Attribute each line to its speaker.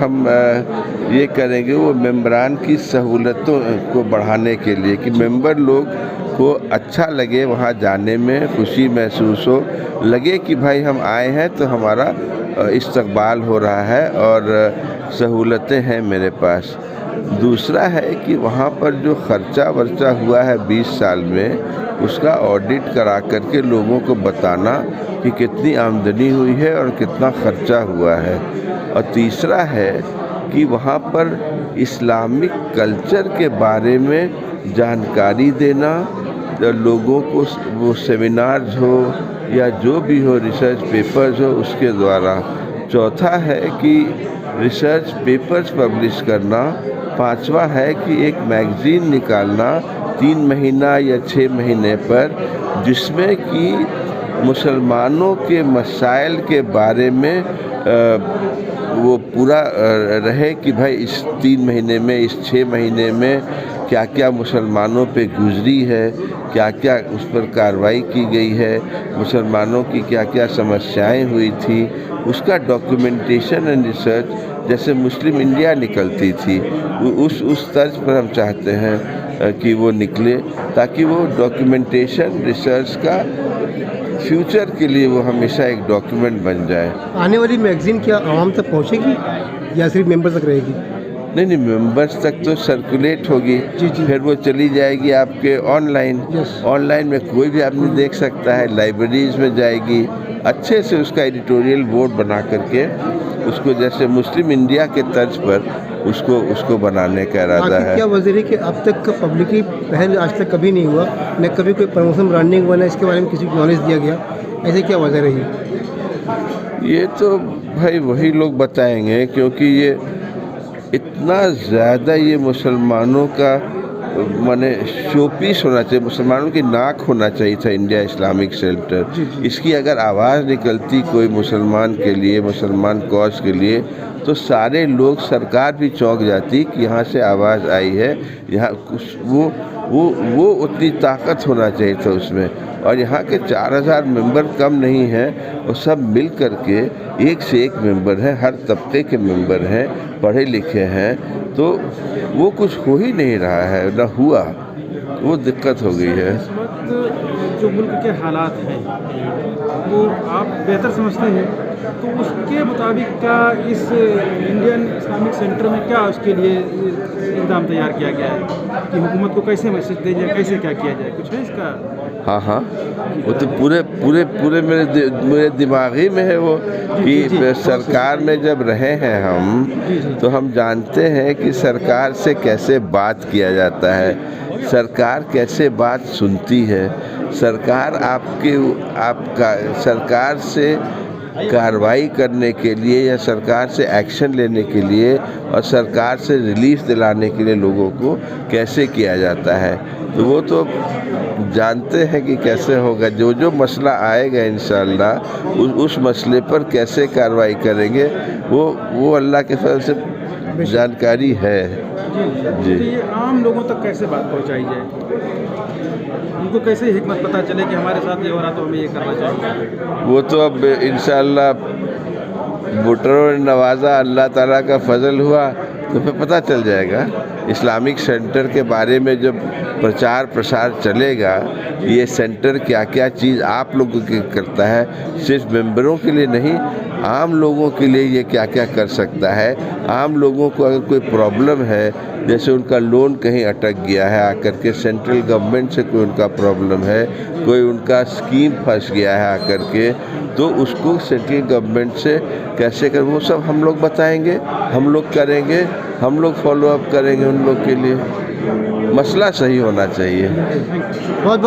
Speaker 1: ہم یہ کریں گے وہ ممبران کی سہولتوں کو بڑھانے کے لیے کہ ممبر لوگ کو اچھا لگے، وہاں جانے میں خوشی محسوس ہو، لگے کہ بھائی ہم آئے ہیں تو ہمارا استقبال ہو رہا ہے اور سہولتیں ہیں میرے پاس۔ دوسرا ہے کہ وہاں پر جو خرچہ ورچہ ہوا ہے 20 سال میں، اس کا آڈٹ کرا کر کے لوگوں کو بتانا کہ کتنی آمدنی ہوئی ہے اور کتنا خرچہ ہوا ہے۔ اور تیسرا ہے کہ وہاں پر اسلامک کلچر کے بارے میں جانکاری دینا، لوگوں کو وہ سیمینارز ہو یا جو بھی ہو، ریسرچ پیپرز ہو اس کے دوارا۔ چوتھا ہے کہ ریسرچ پیپرز پبلش کرنا۔ پانچواں ہے کہ ایک میگزین نکالنا 3 مہینہ یا 6 مہینے پر، جس میں کہ مسلمانوں کے مسائل کے بارے میں وہ پورا رہے کہ بھائی اس 3 مہینے میں، اس 6 مہینے میں کیا کیا مسلمانوں پہ گزری ہے، کیا کیا اس پر کارروائی کی گئی ہے، مسلمانوں کی کیا کیا سمسیائیں ہوئی تھی، اس کا ڈاکیومنٹیشن اینڈ ریسرچ جیسے مسلم انڈیا نکلتی تھی، اس طرز پر ہم چاہتے ہیں کہ وہ نکلے، تاکہ وہ ڈاکیومنٹیشن ریسرچ کا فیوچر کے لیے وہ ہمیشہ ایک ڈاکیومنٹ بن جائے۔
Speaker 2: آنے والی میگزین کیا عوام تک پہنچے گی یا صرف ممبر تک رہے گی؟
Speaker 1: نہیں، ممبرس تک تو سرکولیٹ ہوگی، پھر وہ چلی جائے گی آپ کے آن لائن میں کوئی بھی آدمی دیکھ سکتا ہے، لائبریریز میں جائے گی، اچھے سے اس کا ایڈیٹوریل بورڈ بنا کر کے اس کو جیسے مسلم انڈیا کے طرز پر اس کو بنانے کا ارادہ ہے۔
Speaker 2: کیا وجہ ہے کہ اب تک پبلکلی پہل آج تک کبھی نہیں ہوا، نہ کبھی کوئی پروموشن برانڈنگ ہوا، نہ اس کے بارے میں کسی کو نالج دیا گیا، ایسے کیا وجہ رہی؟
Speaker 1: یہ تو بھائی وہی لوگ بتائیں گے، کیونکہ یہ اتنا زیادہ یہ مسلمانوں کا شو پیس ہونا چاہیے، مسلمانوں کی ناک ہونا چاہیے تھا انڈیا اسلامک سینٹر۔ اس کی اگر آواز نکلتی کوئی مسلمان کے لیے، مسلمان کاز کے لیے، تو سارے لوگ، سرکار بھی چونک جاتی کہ یہاں سے آواز آئی ہے، یہاں وہ اتنی طاقت ہونا چاہیے تھا اس میں۔ اور یہاں کے 4000 ممبر کم نہیں ہیں، وہ سب مل کر کے ایک سے ایک ممبر ہیں، ہر طبقے کے ممبر ہیں، پڑھے لکھے ہیں، تو وہ کچھ ہو ہی نہیں رہا ہے، نہ ہوا، وہ دقت ہو گئی ہے۔
Speaker 3: اس وقت جو ملک کے حالات ہیں وہ آپ بہتر سمجھتے ہیں، تو اس کے مطابق کیا اس انڈین اسلامک سینٹر میں کیا اس کے لیے اقدام تیار کیا گیا ہے کہ حکومت کو کیسے میسج دیا جائے، کیسے کیا کیا جائے، کچھ ہے اس کا؟
Speaker 1: ہاں، وہ تو پورے میرے دماغی میں ہے وہ کہ سرکار میں جب رہے ہیں ہم، تو ہم جانتے ہیں کہ سرکار سے کیسے بات کیا جاتا ہے، سرکار کیسے بات سنتی ہے، سرکار سرکار سے کارروائی کرنے کے لیے یا سرکار سے ایکشن لینے کے لیے اور سرکار سے ریلیف دلانے کے لیے لوگوں کو کیسے کیا جاتا ہے، تو وہ تو جانتے ہیں کہ کیسے ہوگا۔ جو مسئلہ آئے گا انشاءاللہ اس مسئلے پر کیسے کارروائی کریں گے، وہ اللہ کے فضل سے جانکاری ہے۔
Speaker 3: جی، یہ عام لوگوں تک کیسے بات پہنچائی جائے، ان کو کیسے حکمت پتہ چلے کہ ہمارے ساتھ یہ ہو رہا تو ہمیں یہ کرنا چاہیے؟
Speaker 1: وہ تو اب انشاءاللہ ووٹروں نے نوازا، اللہ تعالیٰ کا فضل ہوا تو پھر پتہ چل جائے گا۔ اسلامک سینٹر کے بارے میں جب پرچار پرسار چلے گا، یہ سینٹر کیا کیا چیز آپ لوگوں کی کرتا ہے، صرف ممبروں کے لیے نہیں، عام لوگوں کے لیے یہ کیا کیا کر سکتا ہے۔ عام لوگوں کو اگر کوئی پرابلم ہے، جیسے ان کا لون کہیں اٹک گیا ہے آ کر کے، سینٹرل گورنمنٹ سے کوئی ان کا پرابلم ہے، کوئی ان کا اسکیم پھنس گیا ہے آ کر کے، تو اس کو سینٹرل گورنمنٹ سے کیسے کر، وہ سب ہم لوگ بتائیں گے، ہم لوگ کریں گے، ہم لوگ فالو اپ کریں گے ان لوگ کے لیے۔ مسئلہ صحیح ہونا چاہیے۔
Speaker 2: بہت